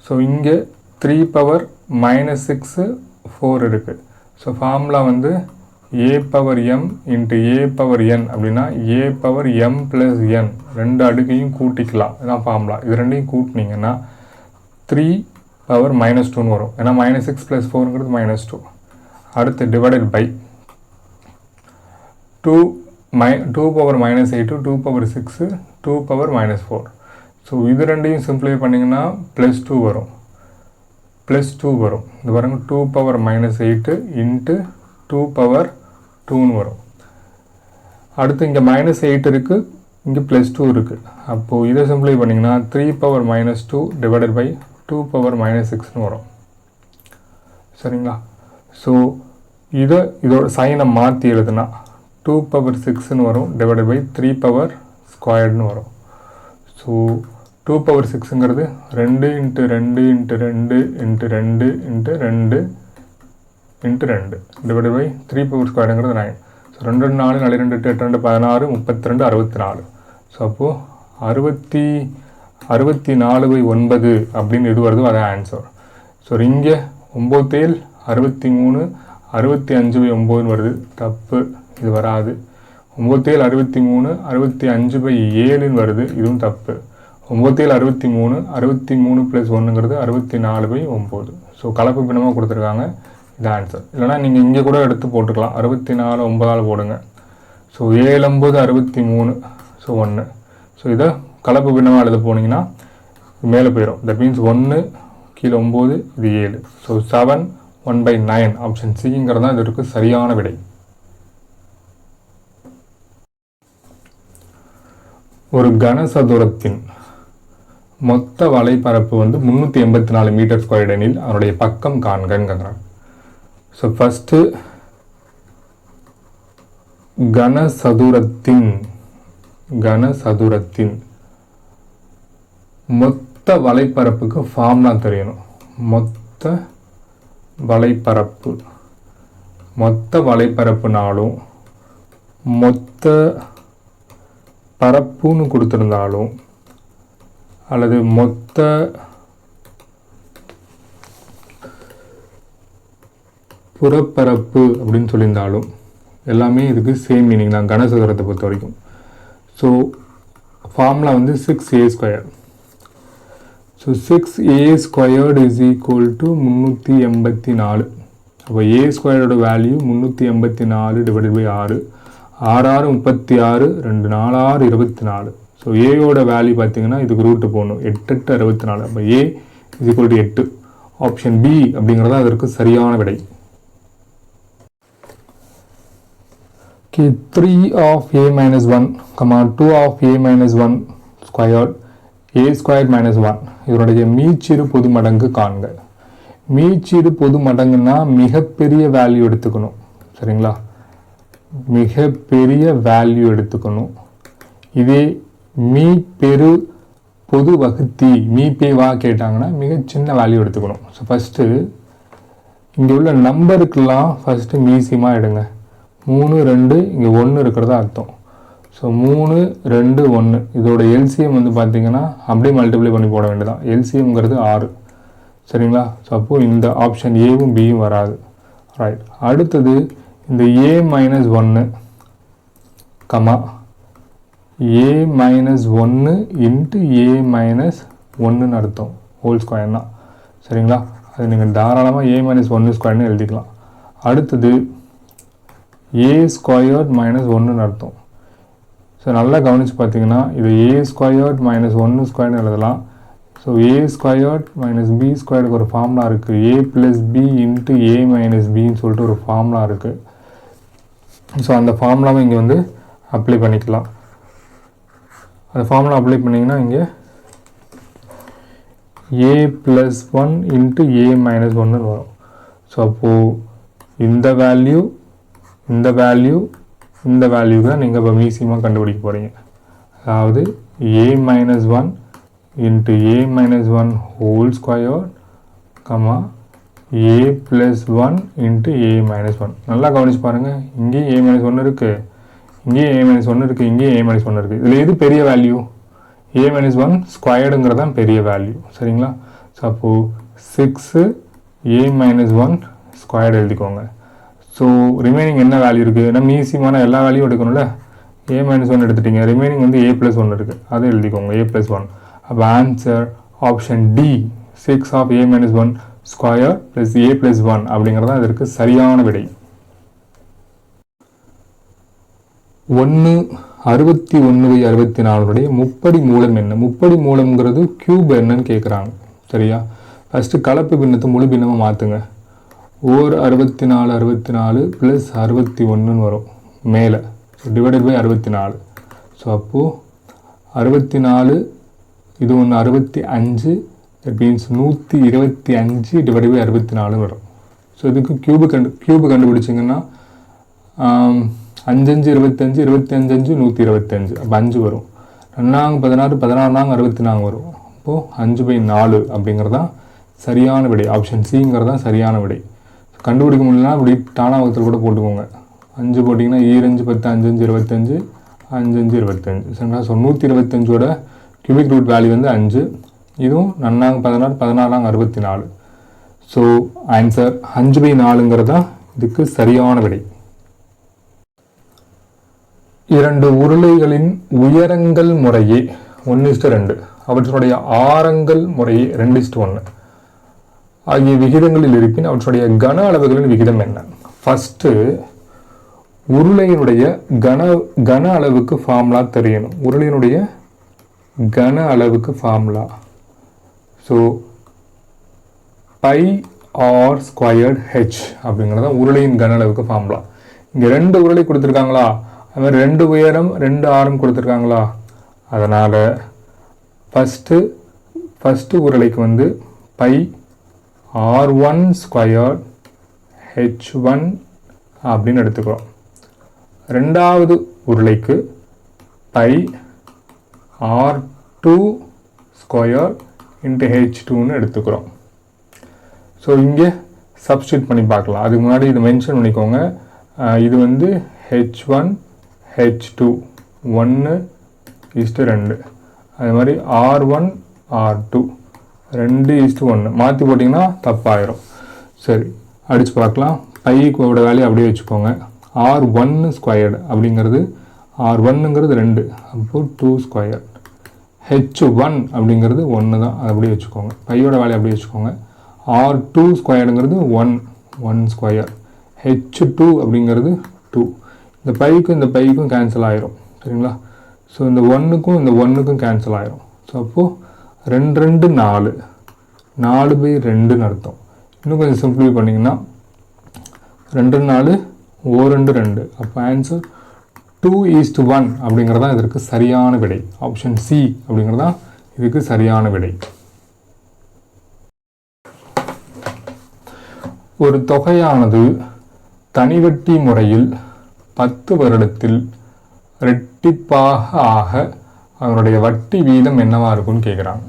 [SPEAKER 1] ஸோ இங்கே 3/-6 4 இருக்குது. ஸோ ஃபார்முலா வந்து a/m இன்ட்டு a/n அப்படின்னா a/m + n ரெண்டு அடுக்கையும் கூட்டிக்கலாம், இதுதான் ஃபார்முலா. இது ரெண்டையும் கூட்டினீங்கன்னா 3/-2ன்னு வரும். ஏன்னா -6 + 4ங்கிறது -2. அடுத்து டிவைடட் பை 2/-8 2/6 2/-4. ஸோ இது ரெண்டையும் சிம்பிளை பண்ணிங்கன்னா +2 வரும் இது பாருங்க 2/-8 இன்ட்டு 2/2ன்னு வரும். அடுத்து இங்கே -8 இருக்குது, இங்கே +2 இருக்குது. அப்போது இதை சிம்பிளை பண்ணிங்கன்னா 3/-2 டிவைடட் பை 2/-6ன்னு வரும் சரிங்களா. ஸோ இதோட சைனை மாற்றி எழுதுனா 2/6ன்னு வரும் டிவைடட் பை 3/2ன்னு வரும். So 2/6ங்கிறது 2 × 2 × 2 × 2 × 2 × 2 divided by 3/2ங்கிறது 9. So 2 4 4 2 8 8 2 16 32 64. So அப்போது 64/9 அப்படின்னு எது வருதோ அதான் ஆன்சர். ஸோ இங்கே 9 63 65/9 வருது, தப்பு, இது வராது. 9 63 65/7 வருது, இதுவும் தப்பு. 9 63 63 + 1ங்கிறது 64/9. ஸோ கலப்பு பின்னமாக கொடுத்துருக்காங்க, இது ஆன்சர். இல்லைனா நீங்கள் இங்கே கூட எடுத்து போட்டுக்கலாம், 64 9ஆல் போடுங்க. So 7 9 63 so 1. ஸோ இதை கலப்பு பின்னமாக எழுத போனீங்கன்னா மேலே போயிடும். தட் மீன்ஸ் 1 கீழே 9 இது 7. ஸோ 7 1/9 ஆப்ஷன் சிங்கிறது தான் இதற்கு சரியான விடை. ஒரு கனசதுரத்தின் மொத்த வலைப்பரப்பு வந்து 384 மீட்டர் ஸ்கொயர் எனில் அதனுடைய பக்கம் காண்கன்னு கேட்குறாங்க. ஸோ ஃபஸ்ட்டு கனசதுரத்தின் மொத்த வலைப்பரப்புக்கு ஃபார்முலா தெரியணும். மொத்த வலைப்பரப்புனாலும் மொத்த பரப்புன்னு கொடுத்துருந்தாலும் அல்லது மொத்த புறப்பரப்பு அப்படின்னு சொல்லியிருந்தாலும் எல்லாமே இதுக்கு சேம் மீனிங் தான் கனசதுரத்தை பொறுத்த வரைக்கும். ஸோ ஃபார்முலா வந்து 6a². So 6a² is equal to 384. அப்போ a² value 384 divided by 6. 6 6 36, 2 4 6 24. So ஏயோட வேல்யூ பார்த்தீங்கன்னா இதுக்கு ரூட்டு போடணும். 8 8 64. அப்போ a is equal to 8. Option B அப்படிங்கிறது அதற்கு சரியான விடை. 3 of a minus 1, 2 of a minus 1 squared, a squared minus 1 இதனுடைய மீச்சிறு பொது மடங்கு காண்க. மீச்சிறு பொது மடங்குன்னா மிகப்பெரிய வேல்யூ எடுத்துக்கணும். சரிங்களா, மிகப்பெரிய வேல்யூ எடுத்துக்கணும். இதே மீ பெரு பொது வகுத்தி மீபேவா கேட்டாங்கன்னா மிக சின்ன வேல்யூ எடுத்துக்கணும். ஸோ ஃபஸ்ட்டு இங்கே உள்ள நம்பருக்கெல்லாம் ஃபஸ்ட்டு மீசியமாக எடுங்க. 3 2 இங்கே 1 இருக்கிறதா அர்த்தம். ஸோ 3 2 1 இதோட எல்சிஎம் வந்து பார்த்தீங்கன்னா அப்படியே மல்டிப்ளை பண்ணி போட வேண்டியதான். எல்சிஎம்ங்கிறது 6. சரிங்களா, ஸோ அப்போது இந்த ஆப்ஷன் ஏவும் பியும் வராது. ரைட், அடுத்தது இந்த a minus 1 comma a minus 1 into a minus 1ன்னு அர்த்தம். ஹோல் ஸ்கொயர் தான். சரிங்களா, அது நீங்கள் தாராளமாக a minus 1 ஸ்கொயர்னு எழுதிக்கலாம். அடுத்தது a ஸ்கொயர்ட் மைனஸ் 1ன்னு அர்த்தம். ஸோ நல்லா கவனித்து பார்த்தீங்கன்னா இது a ஸ்கொயர்ட் மைனஸ் 1 ஸ்கொயர்னு எழுதலாம். So a squared minus b ஸ்கொயருக்கு ஒரு ஃபார்முலா இருக்குது. a plus b into a minus பின்னு சொல்லிட்டு ஒரு ஃபார்முலா இருக்குது. ஸோ அந்த ஃபார்முலாவை இங்கே வந்து அப்ளை பண்ணிக்கலாம். அந்த ஃபார்முலா அப்ளை பண்ணிங்கன்னா இங்கே a plus 1 into a minus 1ன்னு வரும். ஸோ அப்போது இந்த வேல்யூ தான் நீங்கள் இப்போ மீசியமாக கண்டுபிடிக்க போகிறீங்க. அதாவது a minus 1 into a minus 1 whole square comma a plus 1 into a minus 1. நல்லா கவனிச்சு பாருங்கள். இங்கேயும் a மைனஸ் 1 இருக்குது, இங்கேயும் a மைனஸ் 1 இருக்குது, இங்கேயும் a மைனஸ் 1 இருக்குது. இதில் எது பெரிய வேல்யூ? a மைனஸ் 1 ஸ்கொயர்டுங்கிறது தான் பெரிய வேல்யூ. சரிங்களா, ஸோ அப்போது 6 a மைனஸ் 1 ஸ்கொயர்டு எழுதிக்கோங்க. ஸோ ரிமைனிங் என்ன வேல்யூ இருக்குது? நம்ம ஈஸியான எல்லா வேல்யூ எடுக்கணும்ல. a மைனஸ் 1 எடுத்துட்டீங்க, ரிமைனிங் வந்து a ப்ளஸ் 1 இருக்குது, அதை எழுதிக்கோங்க a ப்ளஸ் 1. அப்போ answer option D 6 of a minus 1 square plus a plus 1 அப்படிங்கிறது தான் இதற்கு சரியான விடை. 61/64 முப்படி மூலம் என்ன? முப்படி மூலம்ங்கிறது கியூப் என்னன்னு கேட்குறாங்க. சரியா, ஃபஸ்ட்டு கலப்பு பின்னத்தை முழு பின்னமாக மாற்றுங்க. ஓர் 64 ப்ளஸ் 61ன்னு வரும் மேலே. So divided by 64. ஸோ அப்போது 64 இது ஒன்று 65, தட் மீன்ஸ் 125 டிவைடட் பை 64 வரும். ஸோ இதுக்கு கியூபு கண்டுபிடிச்சிங்கன்னா 5 5 25, 25 5 125, அப்போ 5 வரும். 2 16, 16 64 வரும். அப்போது 5/4 அப்படிங்கிறது தான் சரியான விடை. ஆப்ஷன் சிங்கிறது தான் சரியான விடை. கண்டுபிடிக்க முடியலன்னா இப்படி தானாவகத்தில் கூட போட்டுக்கோங்க. 5 போட்டிங்கன்னா 2 5 10 5 5 25, 5 5 25. சரிங்களா, ஸோ 125ஓட கியூபிக் ரூட் வேல்யூ வந்து 5. இதுவும் 4 16, 16 64. ஸோ ஆன்சர் 5/4ங்கிறது தான் இதுக்கு சரியான விடை. 2 உருளைகளின் உயரங்கள் முறையே 1:2, அவற்றினுடைய ஆரங்கள் முறையே 2:1 ஆகிய விகிதங்களில் இருப்பின் அவற்றுடைய கன அளவுகளின் விகிதம் என்ன? ஃபஸ்ட்டு உருளையினுடைய கன அளவுக்கு ஃபார்முலா தெரியணும். உருளையினுடைய கன அளவுக்கு formula so pi r squared h அப்படிங்கிறத உருளையின் கன அளவுக்கு ஃபார்முலா. இங்கே 2 உருளை கொடுத்துருக்காங்களா, அது மாதிரி 2 உயரம் 2 ஆரம் கொடுத்துருக்காங்களா, அதனால் ஃபஸ்ட்டு ஃபஸ்ட்டு உருளைக்கு வந்து பை r1 ஸ்கொயர் h1 அப்படின்னு எடுத்துக்கிறோம். ரெண்டாவது உருளைக்கு பை r2 ஸ்கொயர் இன்ட்டு h2ன்னு எடுத்துக்கிறோம். ஸோ இங்கே சப்ஸ்டியூட் பண்ணி பார்க்கலாம். அதுக்கு முன்னாடி இது மென்ஷன் பண்ணிக்கோங்க. இது வந்து h1 h2 1:2, அது மாதிரி r1 r2 2:1 மாற்றி போட்டிங்கன்னா தப்பாயிரும். சரி, அடித்து பார்க்கலாம். பைக்கோட வேலையை அப்படியே வச்சுக்கோங்க. r1 ஸ்கொயர்டு அப்படிங்கிறது r1ங்கிறது 2, அப்போது 2 ஸ்கொயர். h1 அப்படிங்கிறது 1 தான், அது அப்படியே வச்சுக்கோங்க. பையோட வேலையை அப்படியே வச்சுக்கோங்க. r2 ஸ்கொயருங்கிறது 1 square. h2 அப்படிங்கிறது 2. இந்த பைக்கும் கேன்சல் ஆயிரும். சரிங்களா? ஸோ இந்த 1க்கும் இந்த 1க்கும் கேன்சல் ஆயிரும். ஸோ அப்போது 2 2 4 4/2ன்னு அர்த்தம். இன்னும் கொஞ்சம் சிம்பிளிஃபை பண்ணிங்கன்னா 2 4 2 2. அப்போ ஆன்சர் 2:1 அப்படிங்கிறது தான் இதற்கு சரியான விடை. ஆப்ஷன் சி அப்படிங்கிறது தான் இதுக்கு சரியான விடை. ஒரு தொகையானது தனிவட்டி முறையில் 10 வருடத்தில் ரெட்டிப்பாக ஆக அதனுடைய வட்டி வீதம் என்னவா இருக்குன்னு கேட்குறாங்க.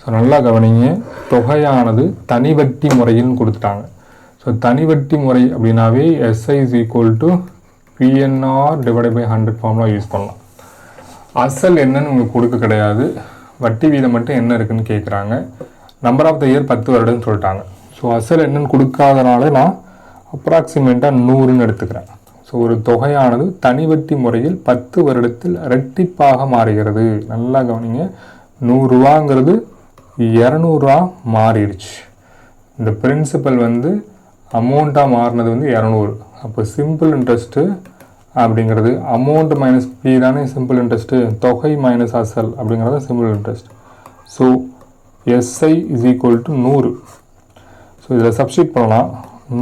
[SPEAKER 1] ஸோ நல்லா கவனிங்க. தொகையானது தனிவட்டி முறையில்னு கொடுத்துட்டாங்க. ஸோ தனிவட்டி முறை அப்படின்னாவே SI = PNR / 100 ஃபார்முலா யூஸ் பண்ணலாம். அசல் என்னன்னு உங்களுக்கு கொடுக்க கிடையாது, வட்டி வீதம் மட்டும் என்ன இருக்குன்னு கேட்குறாங்க. நம்பர் ஆஃப் த இயர் 10 வருடம்னு சொல்லிட்டாங்க. ஸோ அசல் என்னன்னு கொடுக்காதனால நான் அப்ராக்சிமேட்டாக 100ன்னு எடுத்துக்கிறேன். ஸோ ஒரு தொகையானது தனிவட்டி முறையில் 10 வருடத்தில் ரெட்டிப்பாக மாறுகிறது. நல்லா கவனிங்க. 100 ரூபாங்கிறது 200 ரூபா மாறிடுச்சு. இந்த பிரின்சிபல் வந்து அமௌண்ட்டாக மாறினது வந்து 200. அப்போ சிம்பிள் இன்ட்ரெஸ்ட்டு அப்படிங்கிறது அமௌண்ட் மைனஸ் பி தானே சிம்பிள் இன்ட்ரெஸ்ட்டு, தொகை மைனஸ் அசல் அப்படிங்கிறது simple interest. So SI = 100. So இதில் சப்ஸ்டியூட் பண்ணலாம்.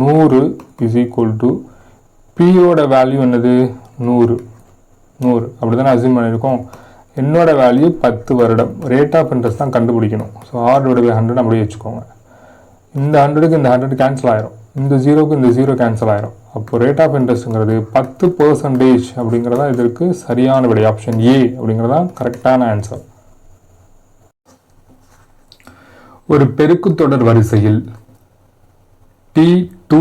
[SPEAKER 1] 100 = பியோட வேல்யூ என்னது 100 அப்படி தானே அசியூம் பண்ணியிருக்கோம். என்னோட வேல்யூ 10 வருடம். ரேட் ஆஃப் இன்ட்ரெஸ்ட் தான் கண்டுபிடிக்கணும். ஸோ R/100 அப்படியே வச்சுக்கோங்க. இந்த 100க்கு இந்த 100 கேன்சல் ஆயிரும், இந்த 0க்கு இந்த 0 கேன்சல் ஆயிரும். அப்போ ரேட் ஆஃப் இன்ட்ரெஸ்ட்ங்கிறது 10% அப்படிங்கிறதா இதற்கு சரியான விடை. ஆப்ஷன் ஏ அப்படிங்கிறதா கரெக்டான ஆன்சர். ஒரு பெருக்குத்தொடர் வரிசையில் T2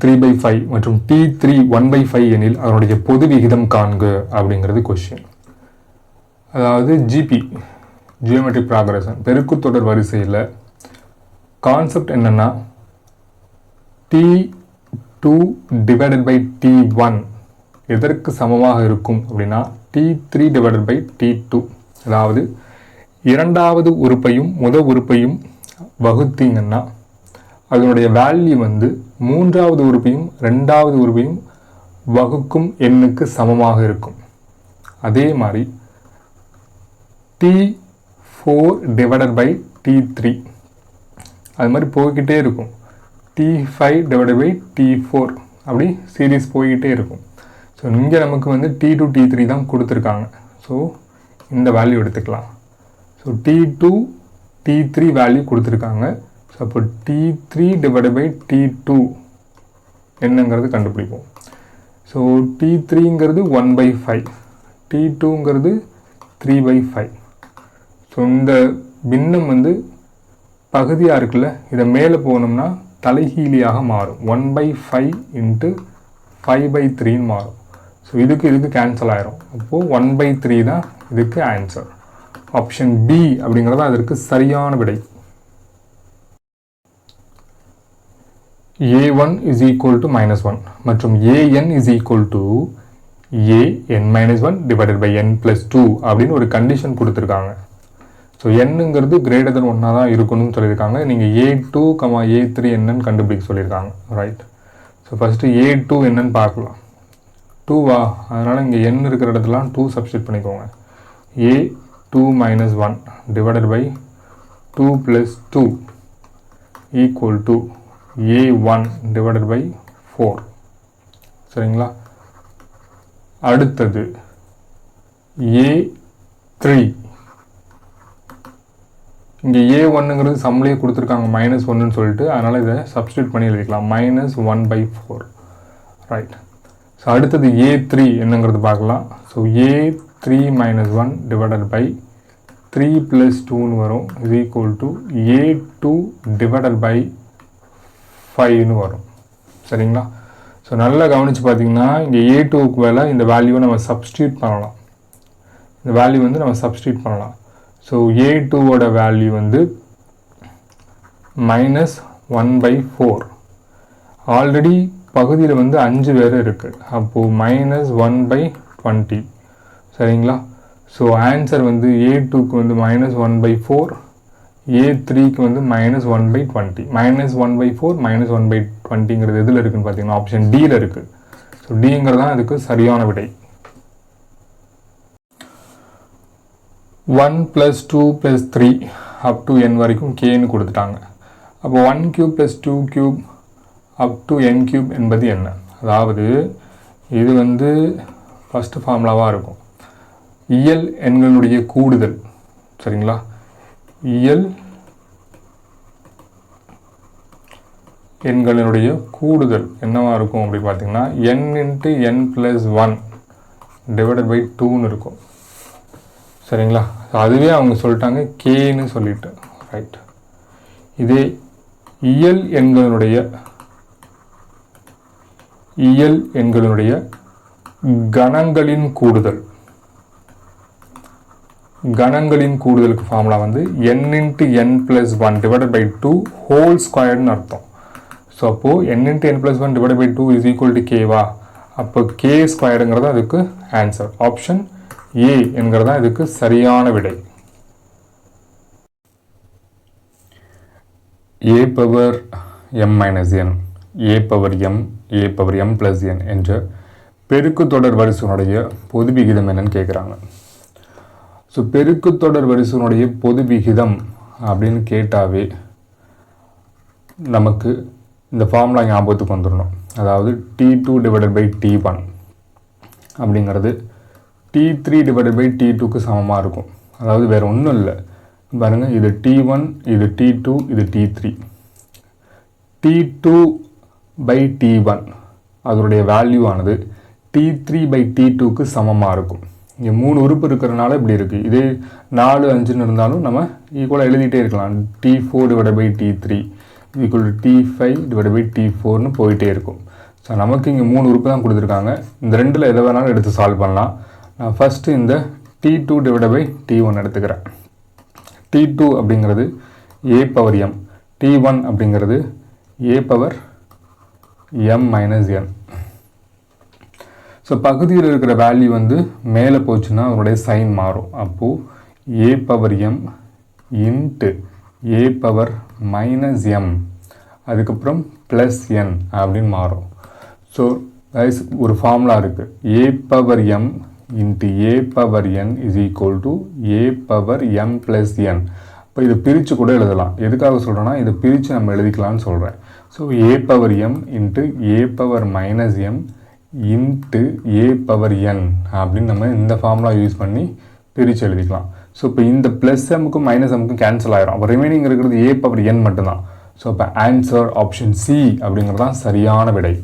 [SPEAKER 1] 3/5 மற்றும் T3 1/5 எனில் அதனுடைய பொது விகிதம் காண்க அப்படிங்கிறது கொஸ்டின். அதாவது ஜிபி ஜியோமெட்ரிக் ப்ராக்ரஷன் பெருக்குத்தொடர் வரிசையில் கான்செப்ட் என்னன்னா T2 / T1 எதற்கு சமமாக இருக்கும் அப்படின்னா T3 / T2. அதாவது இரண்டாவது உறுப்பையும் உறுப்பையும் வகுத்தீங்கன்னா அதனுடைய வேல்யூ வந்து மூன்றாவது உறுப்பையும் ரெண்டாவது உறுப்பையும் வகுக்கும் எண்ணுக்கு சமமாக இருக்கும். அதே மாதிரி T4 / T3 அது மாதிரி போய்கிட்டே இருக்கும். T5 / T4 அப்படி சீரீஸ் போய்கிட்டே இருக்கும். ஸோ இங்கே நமக்கு வந்து T2 T3 தான் கொடுத்துருக்காங்க. ஸோ இந்த வேல்யூ எடுத்துக்கலாம். ஸோ T2 T3 வேல்யூ கொடுத்துருக்காங்க. ஸோ அப்போ T3 / T2 என்னங்கிறது கண்டுபிடிப்போம். ஸோ T3ங்கிறது 1/5, T2ங்கிறது 3/5. ஸோ இந்த பின்னம் வந்து பகுதியாக இருக்குல்ல, இதை மேலே போனோம்னா தலைகீழியாக மாறும். 1/5 × 5/3 மாறும். ஸோ இதுக்கு கேன்சல் ஆயிரும். அப்போது 1/3 தான் இதுக்கு ஆன்சர். ஆப்ஷன் பி அப்படிங்கிறது அதற்கு சரியான விடை. A1 = -1 மற்றும் AN = AN-1 / n+2 அப்படின்னு ஒரு கண்டிஷன் கொடுத்துருக்காங்க. ஸோ என்னங்கிறது > 1 தான் இருக்கணும்னு சொல்லியிருக்காங்க. நீங்கள் A2, A3 என்னன்னு கண்டுபிடிக்க சொல்லியிருக்காங்க. ரைட். ஸோ ஃபஸ்ட்டு A2 என்னன்னு பார்க்கலாம். 2வா, அதனால் இங்கே n இருக்கிற இடத்துலாம் 2 சப்ஸ்டியூட் பண்ணிக்கோங்க. A2 - 1 / 2 + 2 = A1 / 4. சரிங்களா? அடுத்தது A3. இங்கே a1ங்கிறது சம்லேயே கொடுத்துருக்காங்க -1ன்னு சொல்லிட்டு, அதனால் இதை சப்ஸ்டியூட் பண்ணி எழுதிக்கலாம். -1/4. ரைட். ஸோ அடுத்தது a3 என்னங்கிறது பார்க்கலாம். ஸோ a3 - 1 டிவைடட் பை 3 + 2ன்னு வரும், is equal to a2 divided by 5ன்னு வரும். சரிங்களா? ஸோ நல்லா கவனித்து பார்த்தீங்கன்னா இங்கே a2க்கு மேலே இந்த வேல்யூவை நம்ம சப்ஸ்டியூட் பண்ணலாம். இந்த வேல்யூ வந்து நம்ம சப்ஸ்டியூட் பண்ணலாம். ஸோ a2வோட வேல்யூ வந்து -1/4. ஆல்ரெடி பகுதியில் வந்து 5 வேறு இருக்குது. அப்போது -1/20. சரிங்களா? ஸோ ஆன்சர் வந்து a2க்கு வந்து -1/4, a3க்கு வந்து -1/20. -1/4 -1/20ங்கிறது எதில் இருக்குதுன்னு பார்த்தீங்கன்னா ஆப்ஷன் டியில் இருக்குது. ஸோ டிங்கிறது தான் அதுக்கு சரியான விடை. 1 + 2 + 3 அப் டு n வரைக்கும் கேன்னு கொடுத்துட்டாங்க. அப்போ 1³ + 2³ அப் டு n³ என்பது என்ன? அதாவது இது வந்து ஃபஸ்ட்டு ஃபார்முலாவாக இருக்கும். இயல் எண்களுடைய கூடுதல். சரிங்களா? இயல் எண்களினுடைய கூடுதல் என்னவா இருக்கும் அப்படி பார்த்தீங்கன்னா n × n + 1 டிவைடட் பை 2ன்னு இருக்கும். சரிங்களா? அதுவே அவங்க சொல்லிட்டாங்க கேன்னு சொல்லிட்டு. ரைட். இதே இயல் எண்களினுடைய கணங்களின் கூடுதல். கணங்களின் கூடுதலுக்கு ஃபார்முலா வந்து n × n + 1 divided by 2 whole ஸ்கொயர்னு அர்த்தம். ஸோ அப்போது n × n + 1 divided by 2 is equal to கேவா? அப்போ கே ஸ்கொயர்டுங்கிறது அதுக்கு ஆன்சர். ஆப்ஷன் ஏ என்கிறது தான் இதுக்கு சரியான விடை. a⁻m - n, a⁻m, a⁻m+n என்ற பெருக்கு தொடர் வரிசையினுடைய பொது விகிதம் என்னன்னு கேட்குறாங்க. ஸோ பெருக்கு தொடர் வரிசையினுடைய பொது விகிதம் அப்படின்னு கேட்டாவே நமக்கு இந்த ஃபார்முலா ஞாபகத்துக்கு வந்துடணும். அதாவது t2 டிவைடட் பை t1 அப்படிங்கிறது t3 டிவைடட் பை t2க்கு சமமாக இருக்கும். அதாவது வேறு ஒன்றும் இல்லை, பாருங்கள், இது t1, இது t2, இது t3. t2 பை t1 அதனுடைய வேல்யூ ஆனது t3 பை t2க்கு சமமாக இருக்கும். இங்கே 3 உறுப்பு இருக்கிறதுனால இப்படி இருக்குது. இதே 4, 5ன்னு இருந்தாலும் நம்ம ஈக்குவலாக எழுதிட்டே இருக்கலாம். t4 divided by t3 equal to t5 divided by t4ன்னு போயிட்டே இருக்கும். ஸோ நமக்கு இங்கே 3 உறுப்பு தான் கொடுத்துருக்காங்க. இந்த ரெண்டில் எதை வேணாலும் எடுத்து சால்வ் பண்ணலாம். நான் ஃபஸ்ட்டு இந்த t2 டிவைடட் பை t1 எடுத்துக்கிறேன். t2 அப்படிங்கிறது a⁻m, t1 அப்படிங்கிறது a⁻m-n. ஸோ பகுதியில் இருக்கிற வேல்யூ வந்து மேலே போச்சுன்னா அதனுடைய சைன் மாறும். அப்போது a⁻m இன்ட்டு a⁻−m அதுக்கப்புறம் +n அப்படின்னு மாறும். ஸோ ஒரு ஃபார்முலா இருக்குது, a⁻m into a⁻n is equal to a⁻m+n. இப்போ இதை பிரித்து கூட எழுதலாம். எதுக்காக சொல்கிறேன்னா இதை பிரித்து நம்ம எழுதிக்கலாம்னு சொல்கிறேன். So a⁻m into a⁻−m into a⁻n அப்படின்னு நம்ம இந்த ஃபார்முலா யூஸ் பண்ணி பிரித்து எழுதிக்கலாம். ஸோ இப்போ இந்த +m-க்கும் -m-க்கும் கேன்சல் ஆகிரும். அப்போ ரிமைனிங் இருக்கிறது a⁻n மட்டும்தான். ஸோ இப்போ ஆன்சர் ஆப்ஷன் சி அப்படிங்கிறது தான் சரியான விடை.